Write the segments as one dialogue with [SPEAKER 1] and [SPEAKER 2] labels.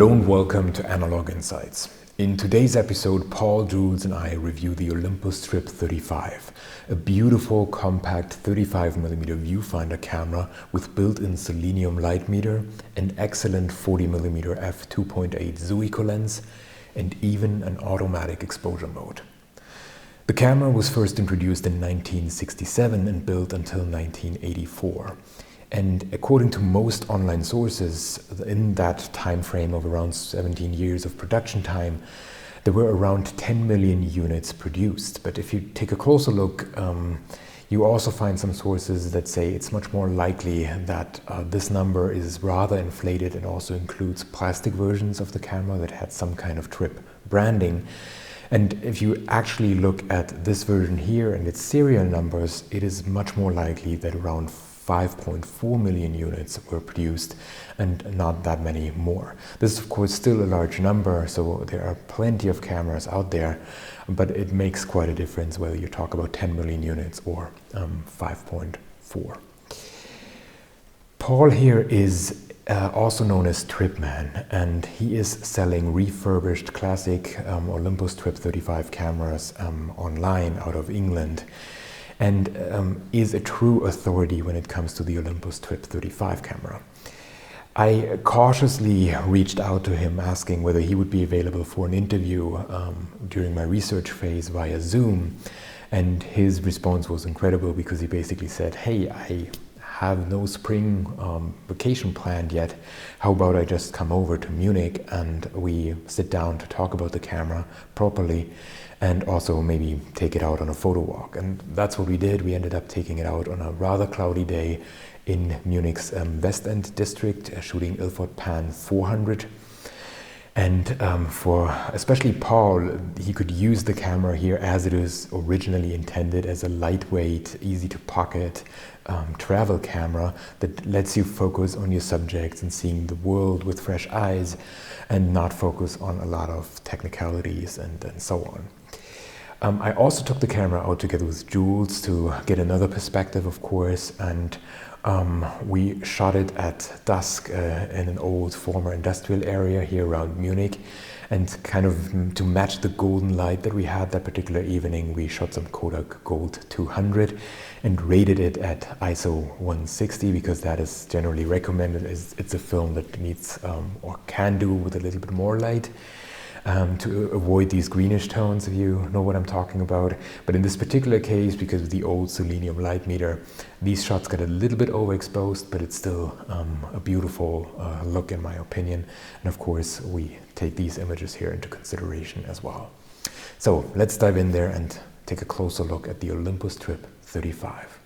[SPEAKER 1] Hello and welcome to Analog Insights. In today's episode, Paul, Jules and I review the Olympus Trip 35, a beautiful compact 35mm viewfinder camera with built-in selenium light meter, an excellent 40mm f2.8 Zuiko lens, and even an automatic exposure mode. The camera was first introduced in 1967 and built until 1984. And according to most online sources, in that time frame of around 17 years of production time, there were around 10 million units produced. But if you take a closer look, you also find some sources that say it's much more likely that this number is rather inflated and also includes plastic versions of the camera that had some kind of Trip branding. And if you actually look at this version here and its serial numbers, it is much more likely that around 5.4 million units were produced and not that many more. This is of course still a large number, so there are plenty of cameras out there, but it makes quite a difference whether you talk about 10 million units or 5.4. Paul here is also known as Tripman, and he is selling refurbished classic Olympus Trip 35 cameras online out of England, and is a true authority when it comes to the Olympus Trip 35 camera. I cautiously reached out to him asking whether he would be available for an interview during my research phase via Zoom, and his response was incredible because he basically said, "Hey, I have no spring vacation planned yet. How about I just come over to Munich and we sit down to talk about the camera properly and also maybe take it out on a photo walk." And that's what we did. We ended up taking it out on a rather cloudy day in Munich's West End district, shooting Ilford Pan 400. And for especially Paul, he could use the camera here as it is originally intended, as a lightweight, easy to pocket travel camera that lets you focus on your subjects and seeing the world with fresh eyes and not focus on a lot of technicalities and so on. I also took the camera out together with Jules to get another perspective, of course, and we shot it at dusk in an old former industrial area here around Munich, and kind of to match the golden light that we had that particular evening, we shot some Kodak Gold 200 and rated it at ISO 160 because that is generally recommended. It's a film that needs or can do with a little bit more light. To avoid these greenish tones, if you know what I'm talking about. But in this particular case, because of the old selenium light meter, these shots got a little bit overexposed, but it's still a beautiful look in my opinion. And of course, we take these images here into consideration as well. So let's dive in there and take a closer look at the Olympus Trip 35.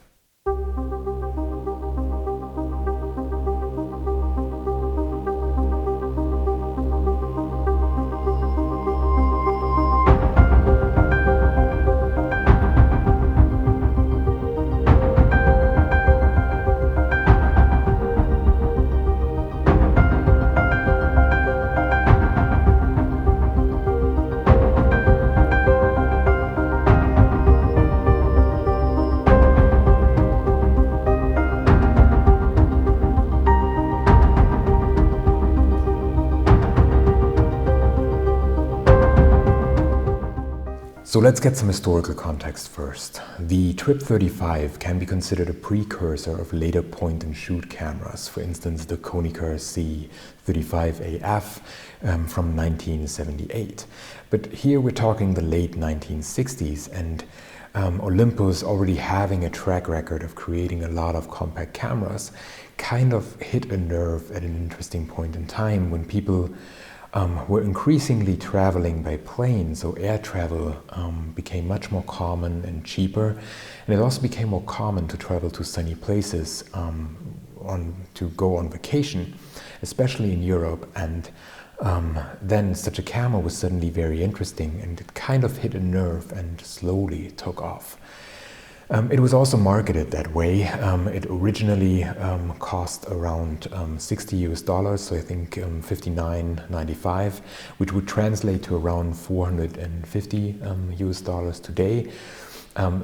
[SPEAKER 1] So let's get some historical context first. The Trip 35 can be considered a precursor of later point-and-shoot cameras, for instance the Konica C35AF from 1978. But here we're talking the late 1960s, and Olympus, already having a track record of creating a lot of compact cameras, kind of hit a nerve at an interesting point in time when people were increasingly traveling by plane, so air travel became much more common and cheaper, and it also became more common to travel to sunny places to go on vacation, especially in Europe, and then such a camera was suddenly very interesting, and it kind of hit a nerve and slowly took off. It was also marketed that way. It originally cost around $60 US, so I think $59.95, which would translate to around $450 US today.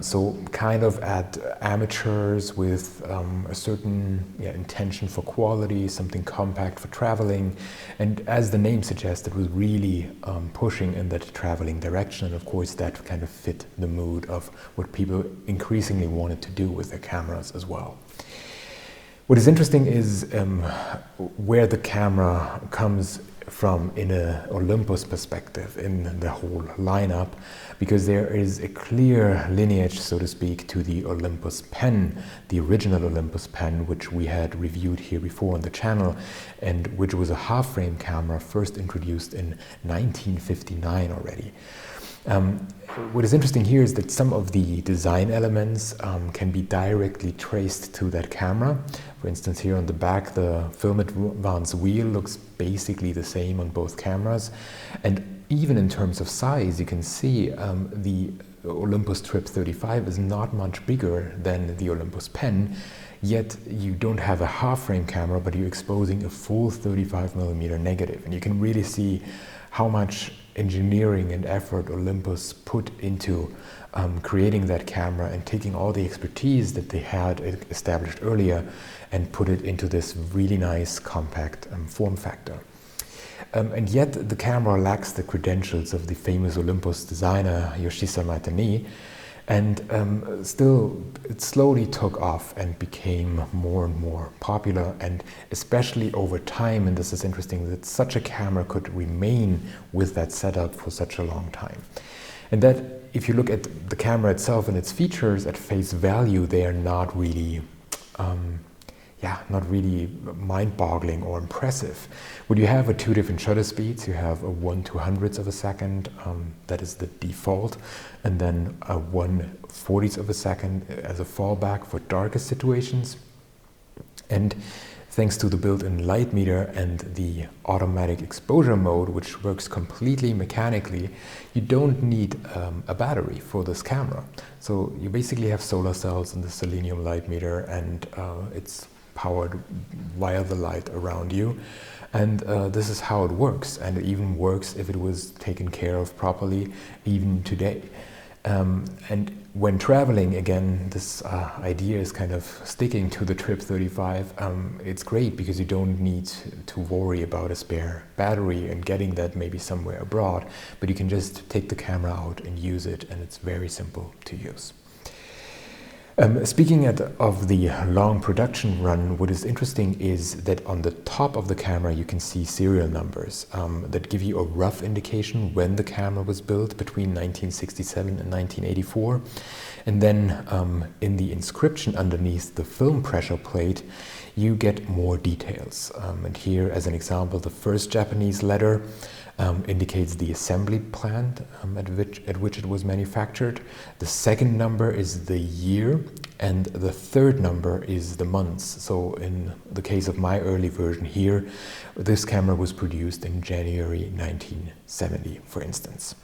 [SPEAKER 1] So kind of at amateurs with a certain intention for quality, something compact for traveling. And as the name suggests, it was really pushing in that traveling direction. And of course, that kind of fit the mood of what people increasingly wanted to do with their cameras as well. What is interesting is where the camera comes from in an Olympus perspective in the whole lineup, because there is a clear lineage, so to speak, to the Olympus pen, the original Olympus pen, which we had reviewed here before on the channel, and which was a half-frame camera first introduced in 1959 already. What is interesting here is that some of the design elements can be directly traced to that camera. For instance, here on the back, the film advance wheel looks basically the same on both cameras. And even in terms of size, you can see the Olympus Trip 35 is not much bigger than the Olympus pen, yet you don't have a half-frame camera, but you're exposing a full 35mm negative. And you can really see how much engineering and effort Olympus put into creating that camera and taking all the expertise that they had established earlier and put it into this really nice compact form factor. And yet the camera lacks the credentials of the famous Olympus designer Yoshisa Matane, and still it slowly took off and became more and more popular, and especially over time, and this is interesting, that such a camera could remain with that setup for such a long time. And that if you look at the camera itself and its features at face value, they are not really not really mind-boggling or impressive. What you have are two different shutter speeds. You have a 1/200th of a second, that is the default, and then a 1/40th of a second as a fallback for darker situations. And thanks to the built-in light meter and the automatic exposure mode, which works completely mechanically, you don't need a battery for this camera. So you basically have solar cells in the selenium light meter, and it's powered via the light around you. And this is how it works, and it even works if it was taken care of properly even today. And when traveling, again, this idea is kind of sticking to the Trip 35. It's great because you don't need to worry about a spare battery and getting that maybe somewhere abroad, but you can just take the camera out and use it, and it's very simple to use. Speaking of the long production run, what is interesting is that on the top of the camera you can see serial numbers that give you a rough indication when the camera was built between 1967 and 1984. And then in the inscription underneath the film pressure plate, you get more details. And here, as an example, the first Japanese letter indicates the assembly plant at which it was manufactured. The second number is the year, and the third number is the months. So in the case of my early version here, this camera was produced in January 1970, for instance.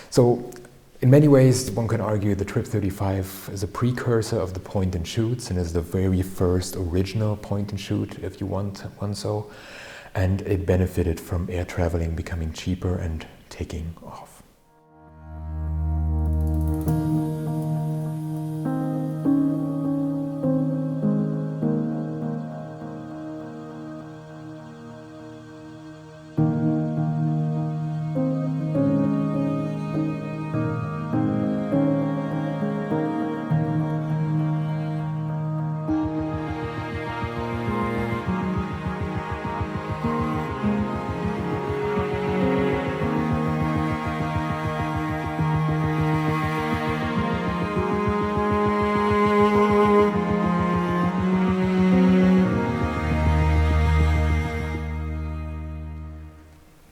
[SPEAKER 1] So in many ways, one can argue the Trip 35 is a precursor of the point and shoots, and is the very first original point and shoot, if you want one so. And it benefited from air traveling becoming cheaper and taking off.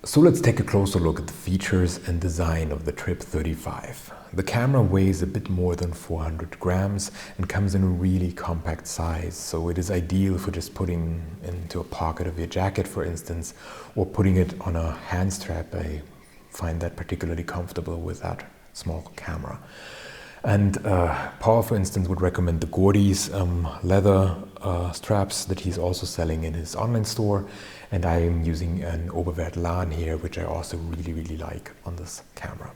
[SPEAKER 1] So let's take a closer look at the features and design of the Trip 35. The camera weighs a bit more than 400 grams and comes in a really compact size, so it is ideal for just putting into a pocket of your jacket, for instance, or putting it on a hand strap. I find that particularly comfortable with that small camera. And Paul, for instance, would recommend the Gordy's leather straps that he's also selling in his online store. And I am using an Oberwert Lahn here, which I also really like on this camera.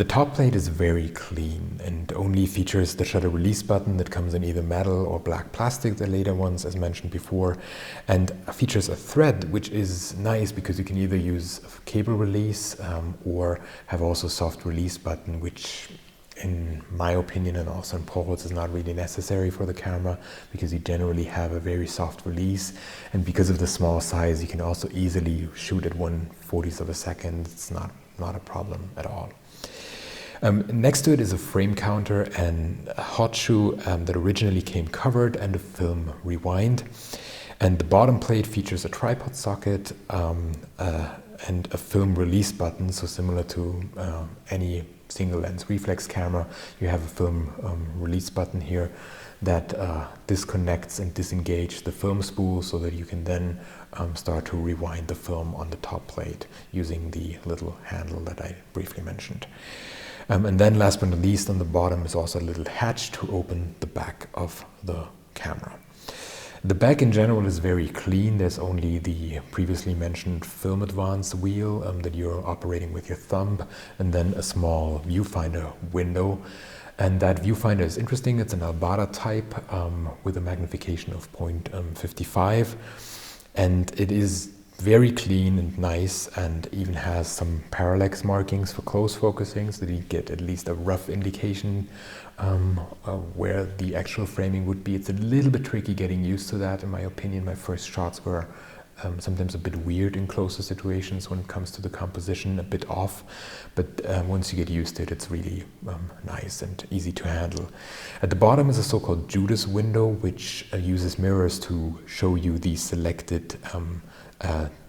[SPEAKER 1] The top plate is very clean and only features the shutter release button that comes in either metal or black plastic, the later ones as mentioned before, and features a thread, which is nice because you can either use cable release or have also soft release button, which in my opinion and also in Paul's is not really necessary for the camera because you generally have a very soft release, and because of the small size you can also easily shoot at 1/40th of a second. It's not a problem at all. Next to it is a frame counter and a hot shoe that originally came covered and a film rewind. And the bottom plate features a tripod socket and a film release button, so similar to any single lens reflex camera, you have a film release button here that disconnects and disengages the film spool so that you can then start to rewind the film on the top plate using the little handle that I briefly mentioned. And then last but not least, on the bottom is also a little hatch to open the back of the camera. The back in general is very clean. There's only the previously mentioned film advance wheel that you're operating with your thumb, and then a small viewfinder window. And that viewfinder is interesting. It's an Albada type with a magnification of 0.55, and it is very clean and nice, and even has some parallax markings for close focusing so that you get at least a rough indication where the actual framing would be. It's a little bit tricky getting used to that, in my opinion. My first shots were sometimes a bit weird in closer situations when it comes to the composition, a bit off, but once you get used to it, it's really nice and easy to handle. At the bottom is a so-called Judas window, which uses mirrors to show you the selected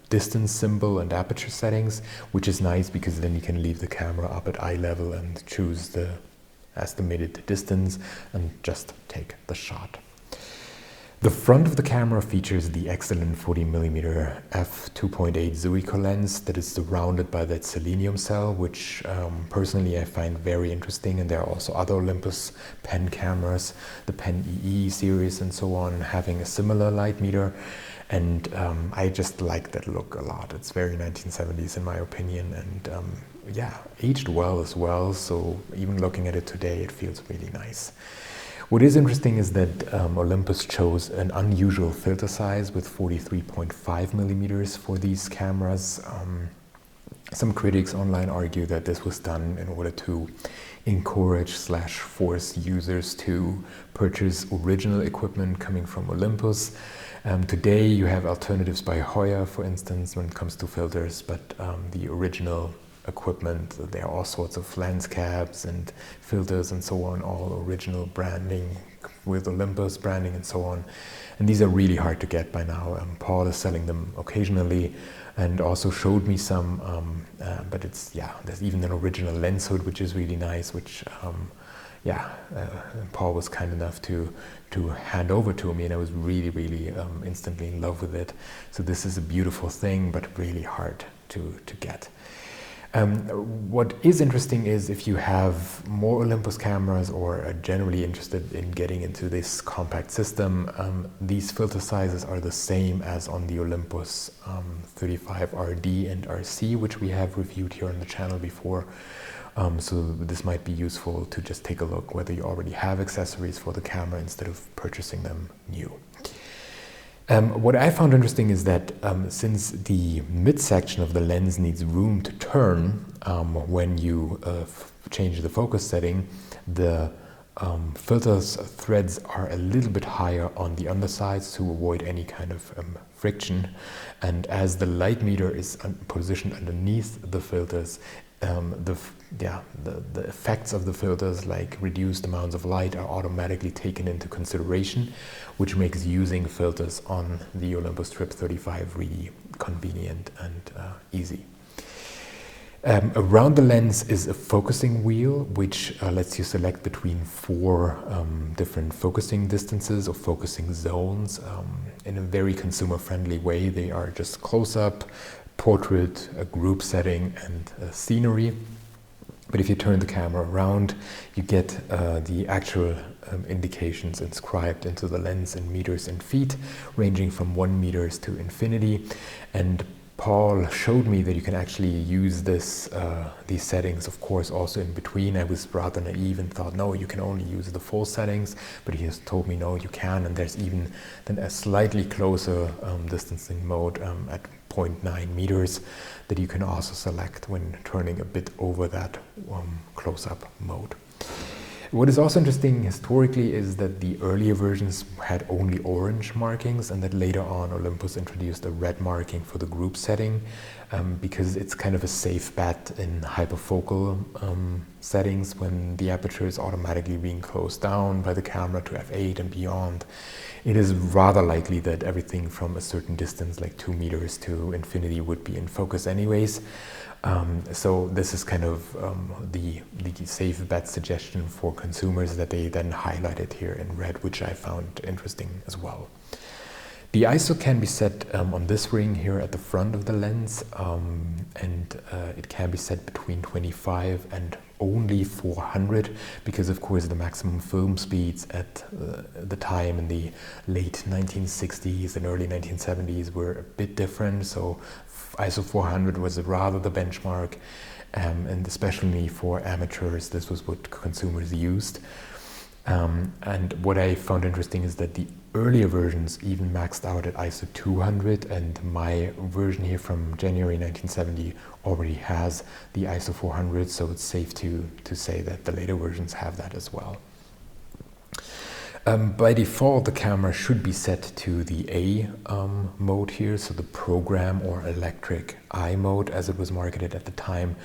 [SPEAKER 1] distance symbol and aperture settings, which is nice because then you can leave the camera up at eye level and choose the estimated distance and just take the shot. The front of the camera features the excellent 40mm f2.8 Zuiko lens that is surrounded by that selenium cell, which personally I find very interesting, and there are also other Olympus pen cameras, the Pen EE series and so on, having a similar light meter. And I just like that look a lot. It's very 1970s in my opinion, and yeah, aged well as well. So even looking at it today, it feels really nice. What is interesting is that Olympus chose an unusual filter size with 43.5mm for these cameras. Some critics online argue that this was done in order to encourage/force users to purchase original equipment coming from Olympus. Today you have alternatives by Hoya, for instance, when it comes to filters, but the original equipment, there are all sorts of lens caps and filters and so on, all original branding with Olympus branding and so on. And these are really hard to get by now. Paul is selling them occasionally and also showed me some, but it's, yeah, there's even an original lens hood, which is really nice, which Paul was kind enough to hand over to me, and I was really instantly in love with it. So this is a beautiful thing, but really hard to get. What is interesting is if you have more Olympus cameras or are generally interested in getting into this compact system, these filter sizes are the same as on the Olympus 35RD and RC, which we have reviewed here on the channel before. So this might be useful to just take a look whether you already have accessories for the camera instead of purchasing them new. What I found interesting is that since the midsection of the lens needs room to turn when you change the focus setting, the filters threads are a little bit higher on the undersides to avoid any kind of friction. And as the light meter is positioned underneath the filters, the effects of the filters, like reduced amounts of light, are automatically taken into consideration, which makes using filters on the Olympus Trip 35 really convenient and easy. Around the lens is a focusing wheel, which lets you select between 4 different focusing distances or focusing zones in a very consumer-friendly way. They are just close-up, portrait, a group setting, and scenery. But if you turn the camera around, you get the actual indications inscribed into the lens in meters and feet, ranging from 1 meter to infinity. And Paul showed me that you can actually use these settings, of course, also in between. I was rather naive and thought, no, you can only use the full settings, but he has told me, no, you can, and there's even then a slightly closer distancing mode at 0.9 meters that you can also select when turning a bit over that close-up mode. What is also interesting historically is that the earlier versions had only orange markings, and that later on Olympus introduced a red marking for the group setting, because it's kind of a safe bet in hyperfocal settings when the aperture is automatically being closed down by the camera to f8 and beyond. It is rather likely that everything from a certain distance, like 2 meters to infinity, would be in focus anyways. So this is kind of the safe bet suggestion for consumers that they then highlighted here in red, which I found interesting as well. The ISO can be set on this ring here at the front of the lens, and it can be set between 25 and only 400, because of course the maximum film speeds at the time in the late 1960s and early 1970s were a bit different. So ISO 400 was rather the benchmark, and especially for amateurs, this was what consumers used. And what I found interesting is that the earlier versions even maxed out at ISO 200, and my version here from January 1970 already has the ISO 400, so it's safe to say that the later versions have that as well. By default, the camera should be set to the A mode here, so the program or electric eye mode as it was marketed at the time,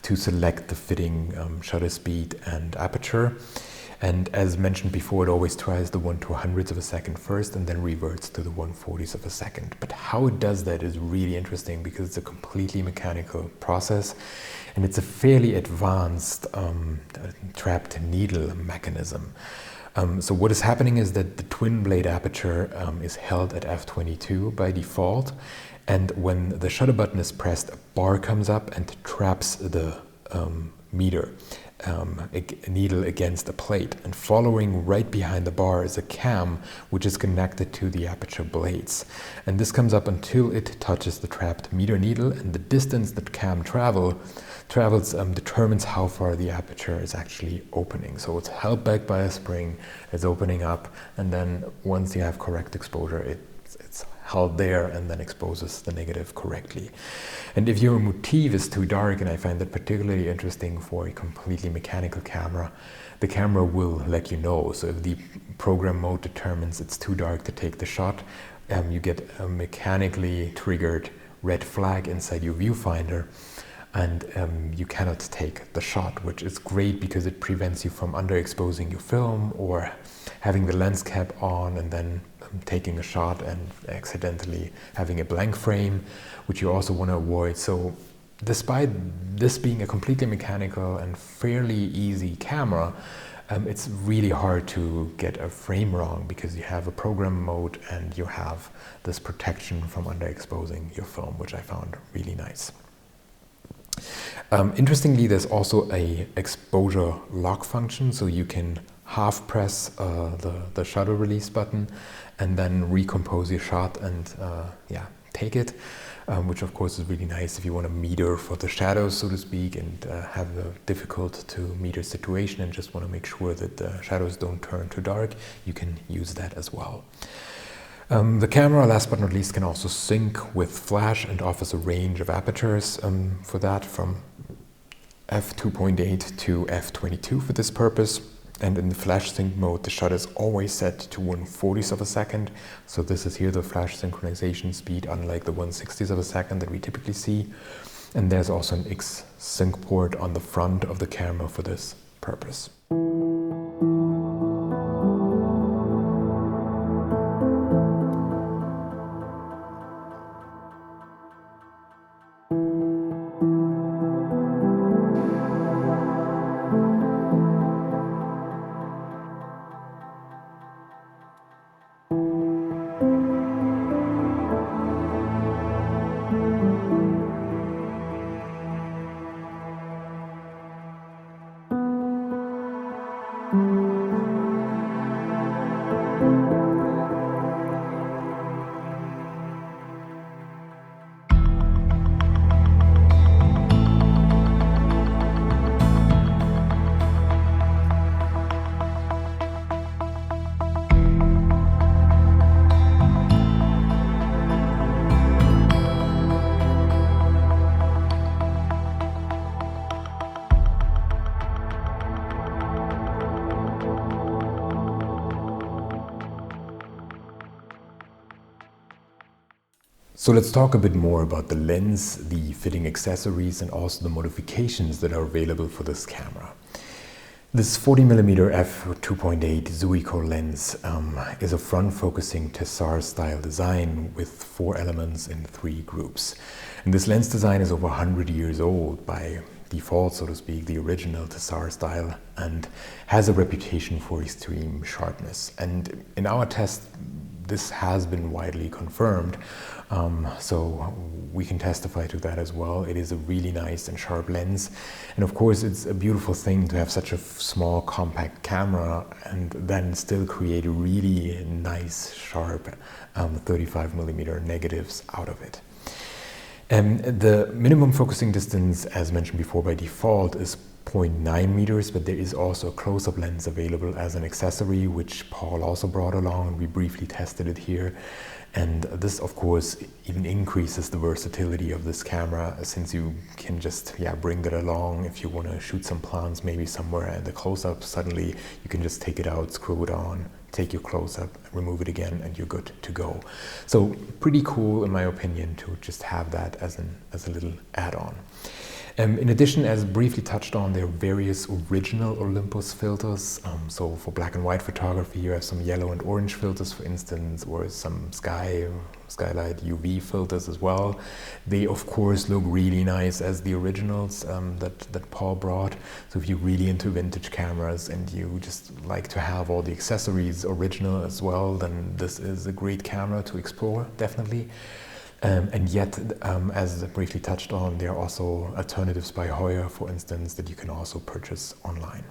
[SPEAKER 1] to select the fitting shutter speed and aperture. And as mentioned before, it always tries the 1/200th of a second first and then reverts to the 1/40th of a second. But how it does that is really interesting, because it's a completely mechanical process, and it's a fairly advanced trapped needle mechanism. So what is happening is that the twin blade aperture is held at f22 by default, and when the shutter button is pressed, a bar comes up and traps the meter needle against a plate, and following right behind the bar is a cam which is connected to the aperture blades, and this comes up until it touches the trapped meter needle, and the distance that cam travels determines how far the aperture is actually opening. So it's held back by a spring, it's opening up, and then once you have correct exposure, it's held there and then exposes the negative correctly. And if your motif is too dark, and I find that particularly interesting for a completely mechanical camera, the camera will let you know. So if the program mode determines it's too dark to take the shot, you get a mechanically triggered red flag inside your viewfinder, and you cannot take the shot, which is great because it prevents you from underexposing your film or having the lens cap on and then taking a shot and accidentally having a blank frame, which you also want to avoid. So despite this being a completely mechanical and fairly easy camera, it's really hard to get a frame wrong, because you have a program mode and you have this protection from underexposing your film, which I found really nice. Interestingly, there's also a exposure lock function, so you can half press the shutter release button and then recompose your shot and take it, which of course is really nice if you want to meter for the shadows, so to speak, and have a difficult to meter situation and just want to make sure that the shadows don't turn too dark. You can use that as well. The camera, last but not least, can also sync with flash and offers a range of apertures for that, from f2.8 to f22 for this purpose. And in the flash sync mode, the shutter is always set to 1/40th of a second. So this is here the flash synchronization speed, unlike the 1/60th of a second that we typically see. And there's also an X sync port on the front of the camera for this purpose. So let's talk a bit more about the lens, the fitting accessories, and also the modifications that are available for this camera. This 40mm f2.8 Zuiko lens is a front-focusing Tessar style design with 4 elements in 3 groups. And this lens design is over 100 years old by default, so to speak, the original Tessar style, and has a reputation for extreme sharpness. And in our test, this has been widely confirmed, so we can testify to that as well. It is a really nice and sharp lens, and of course it's a beautiful thing to have such a small compact camera and then still create really nice sharp 35mm negatives out of it. The minimum focusing distance, as mentioned before, by default is 0.9 meters, but there is also a close-up lens available as an accessory, which Paul also brought along. We briefly tested it here, and this of course even increases the versatility of this camera, since you can just bring that along if you want to shoot some plants maybe somewhere, and the close-up, suddenly you can just take it out, screw it on, take your close-up, remove it again, and you're good to go. So pretty cool in my opinion to just have that as a little add-on. In addition, as briefly touched on, there are various original Olympus filters. So for black and white photography, you have some yellow and orange filters, for instance, or some skylight UV filters as well. They, of course, look really nice as the originals that Paul brought. So if you're really into vintage cameras and you just like to have all the accessories original as well, then this is a great camera to explore, definitely. And yet, as briefly touched on, there are also alternatives by Hoyer, for instance, that you can also purchase online.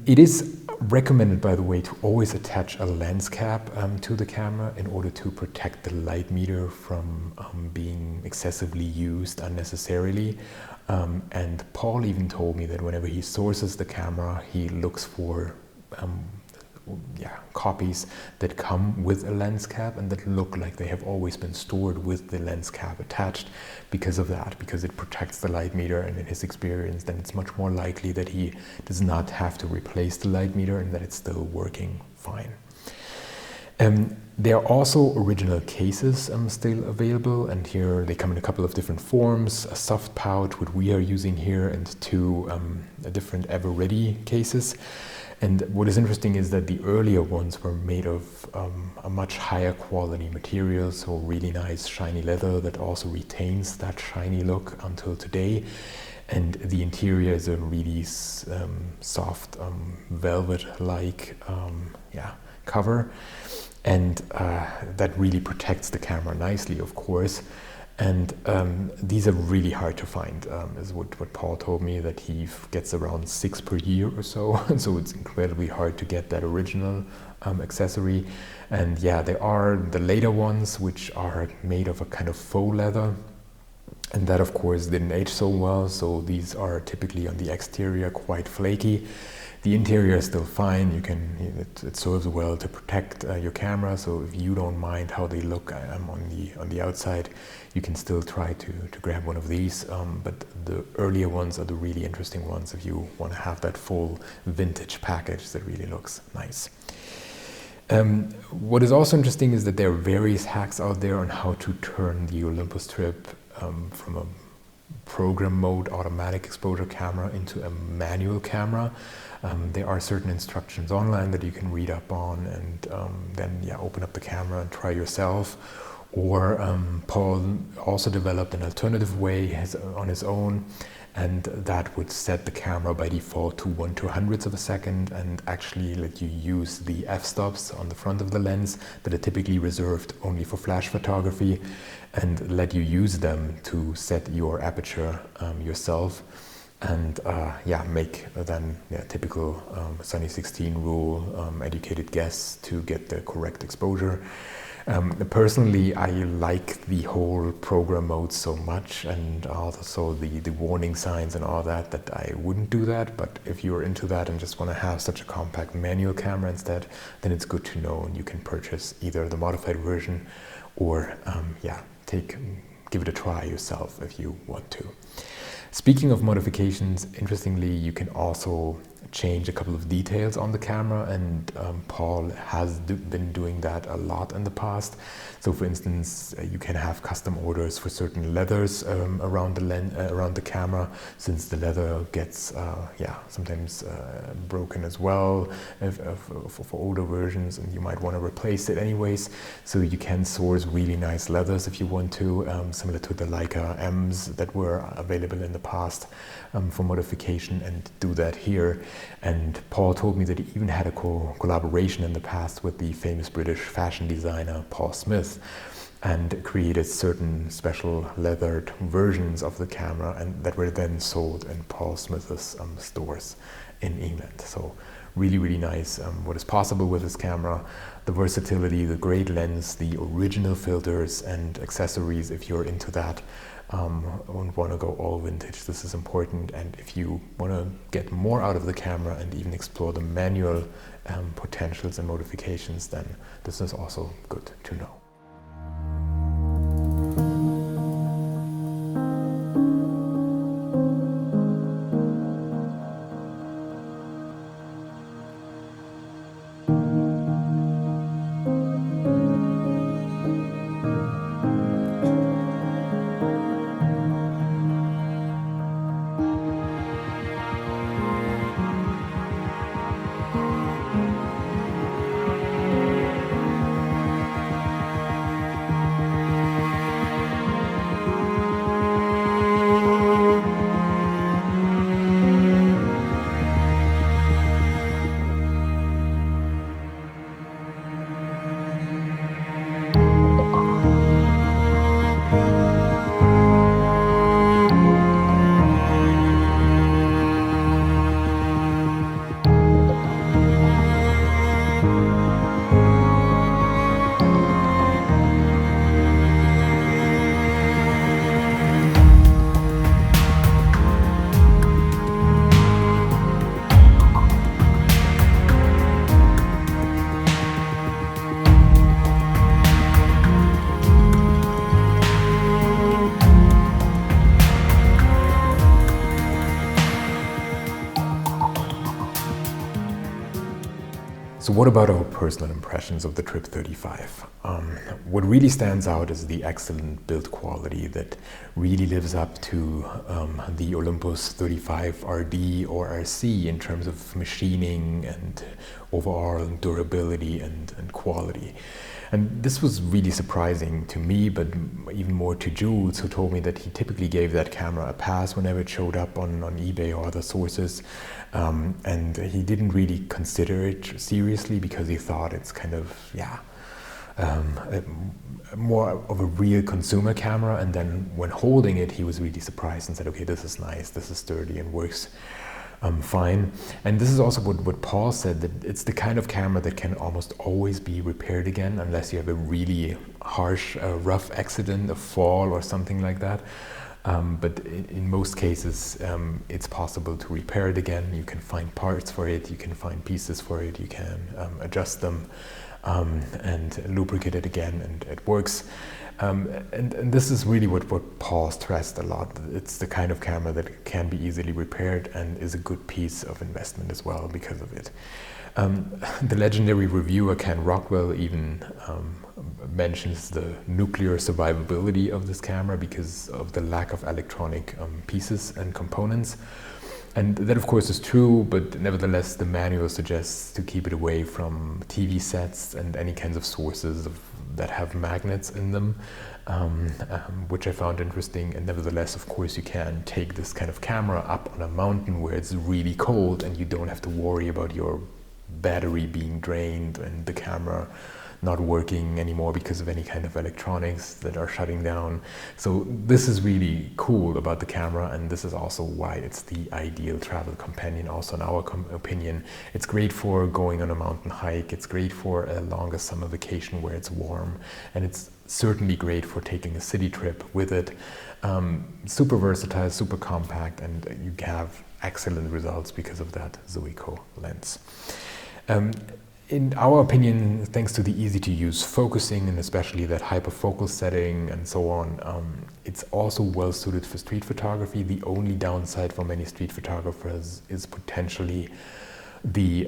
[SPEAKER 1] It is recommended, by the way, to always attach a lens cap to the camera in order to protect the light meter from being excessively used unnecessarily. And Paul even told me that whenever he sources the camera, he looks for copies that come with a lens cap and that look like they have always been stored with the lens cap attached, because of that, because it protects the light meter, and in his experience then it's much more likely that he does not have to replace the light meter and that it's still working fine. There are also original cases still available, and here they come in a couple of different forms: a soft pouch, what we are using here, and 2 different ever-ready cases. And what is interesting is that the earlier ones were made of a much higher quality material, so really nice shiny leather that also retains that shiny look until today. And the interior is a really soft velvet-like cover, and that really protects the camera nicely, of course. And these are really hard to find, is what Paul told me, that he gets around 6 per year or so. So it's incredibly hard to get that original accessory. And there are the later ones, which are made of a kind of faux leather. And that, of course, didn't age so well. So these are typically on the exterior quite flaky. The interior is still fine. It serves well to protect your camera. So if you don't mind how they look on the outside, you can still try to grab one of these. But the earlier ones are the really interesting ones if you want to have that full vintage package that really looks nice. What is also interesting is that there are various hacks out there on how to turn the Olympus Trip from a program mode automatic exposure camera into a manual camera. There are certain instructions online that you can read up on, and then open up the camera and try yourself. Or Paul also developed an alternative way on his own, and that would set the camera by default to 1/200th of a second and actually let you use the f-stops on the front of the lens that are typically reserved only for flash photography, and let you use them to set your aperture yourself, and make then typical Sunny 16 rule educated guess to get the correct exposure. Personally, I like the whole program mode so much, and also the warning signs and all that I wouldn't do that. But if you're into that and just want to have such a compact manual camera instead, then it's good to know, and you can purchase either the modified version or give it a try yourself if you want to. Speaking of modifications, interestingly, you can also change a couple of details on the camera, and Paul has been doing that a lot in the past. So for instance, you can have custom orders for certain leathers around the camera, since the leather gets sometimes broken as well for older versions, and you might want to replace it anyways. So you can source really nice leathers if you want to, similar to the Leica M's that were available in the past for modification, and do that here. And Paul told me that he even had a collaboration in the past with the famous British fashion designer Paul Smith, and created certain special leathered versions of the camera, and that were then sold in Paul Smith's stores in England. So really, really nice what is possible with this camera. The versatility, the great lens, the original filters and accessories, if you're into that. Won't want to go all vintage, this is important. And if you want to get more out of the camera and even explore the manual potentials and modifications, then this is also good to know. So what about our personal impressions of the Trip 35? What really stands out is the excellent build quality that really lives up to the Olympus 35 RD or RC in terms of machining and overall durability and quality. And this was really surprising to me, but even more to Jules, who told me that he typically gave that camera a pass whenever it showed up on eBay or other sources. And he didn't really consider it seriously because he thought it's kind of, more of a real consumer camera. And then when holding it, he was really surprised and said, okay, this is nice, this is sturdy and works fine. And this is also what Paul said, that it's the kind of camera that can almost always be repaired again unless you have a really harsh, rough accident, a fall or something like that. But in most cases, it's possible to repair it again. You can find parts for it, you can find pieces for it, you can adjust them and lubricate it again, and it works. And this is really what Paul stressed a lot. It's the kind of camera that can be easily repaired and is a good piece of investment as well because of it. The legendary reviewer Ken Rockwell even mentions the nuclear survivability of this camera because of the lack of electronic pieces and components. And that of course is true, but nevertheless the manual suggests to keep it away from TV sets and any kinds of sources that have magnets in them, which I found interesting. And nevertheless, of course, you can take this kind of camera up on a mountain where it's really cold and you don't have to worry about your battery being drained and the camera not working anymore because of any kind of electronics that are shutting down. So this is really cool about the camera, and this is also why it's the ideal travel companion, also in our opinion. It's great for going on a mountain hike, it's great for a longer summer vacation where it's warm, and it's certainly great for taking a city trip with it. Super versatile, super compact, and you have excellent results because of that Zuiko lens. in our opinion, thanks to the easy to use focusing and especially that hyperfocal setting and so on, it's also well suited for street photography. The only downside for many street photographers is potentially the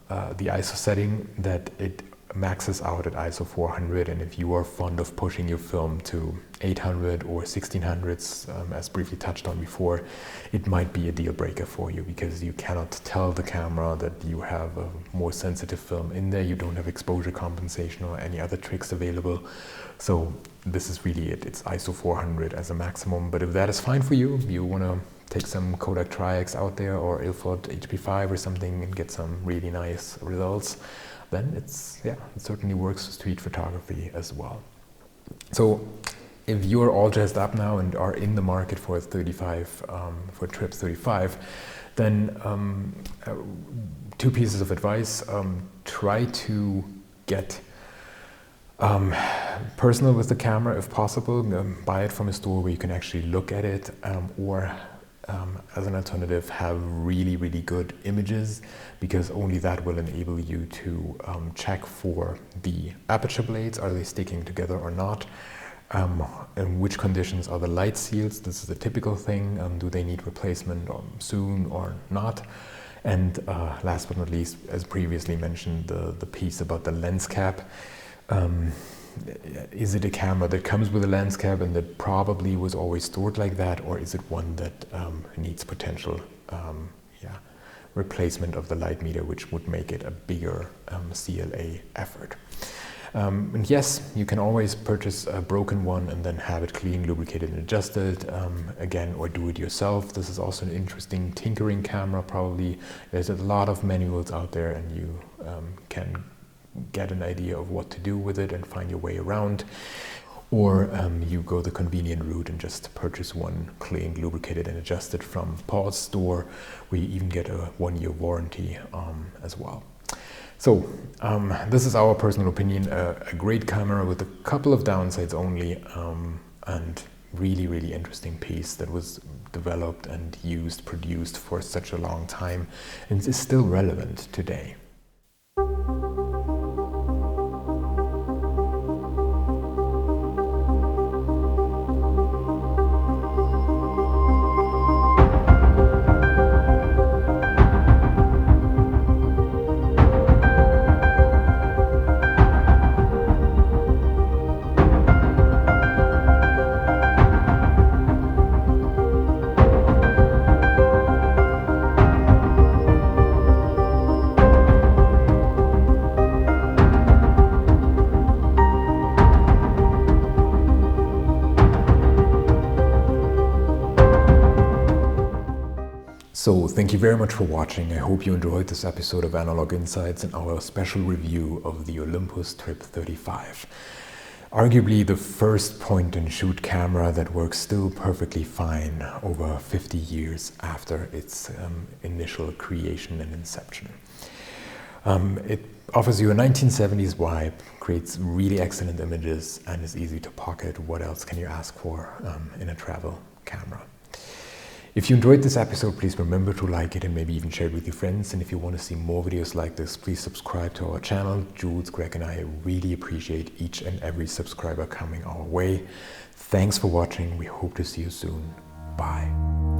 [SPEAKER 1] ISO setting, that it maxes out at ISO 400, and if you are fond of pushing your film to 800 or 1600s, as briefly touched on before, it might be a deal breaker for you, because you cannot tell the camera that you have a more sensitive film in there. You don't have exposure compensation or any other tricks available. So this is really it. It's ISO 400 as a maximum. But if that is fine for you, you want to take some Kodak Tri-X out there or Ilford HP5 or something and get some really nice results, then it certainly works for street photography as well. So if you're all dressed up now and are in the market for a 35, for Trip 35, then two pieces of advice. Try to get personal with the camera if possible. Buy it from a store where you can actually look at it, or as an alternative, have really, really good images, because only that will enable you to check for the aperture blades. Are they sticking together or not? In which conditions are the light seals? This is a typical thing. Do they need replacement soon or not? And last but not least, as previously mentioned, the piece about the lens cap. Is it a camera that comes with a lens cap and that probably was always stored like that, or is it one that needs potential replacement of the light meter, which would make it a bigger CLA effort? And yes, you can always purchase a broken one and then have it clean, lubricated and adjusted again, or do it yourself. This is also an interesting tinkering camera. Probably there's a lot of manuals out there, and you can get an idea of what to do with it and find your way around. Or you go the convenient route and just purchase one cleaned, lubricated and adjusted from Paul's store, where you even get a 1-year warranty as well. So this is our personal opinion, a great camera with a couple of downsides only, and really, really interesting piece that was developed and produced for such a long time and is still relevant today. So thank you very much for watching. I hope you enjoyed this episode of Analog Insights and our special review of the Olympus Trip 35. Arguably the first point-and-shoot camera that works still perfectly fine over 50 years after its initial creation and inception. It offers you a 1970s vibe, creates really excellent images, and is easy to pocket. What else can you ask for in a travel camera? If you enjoyed this episode, please remember to like it and maybe even share it with your friends. And if you want to see more videos like this, please subscribe to our channel. Jules, Greg and I really appreciate each and every subscriber coming our way. Thanks for watching. We hope to see you soon. Bye.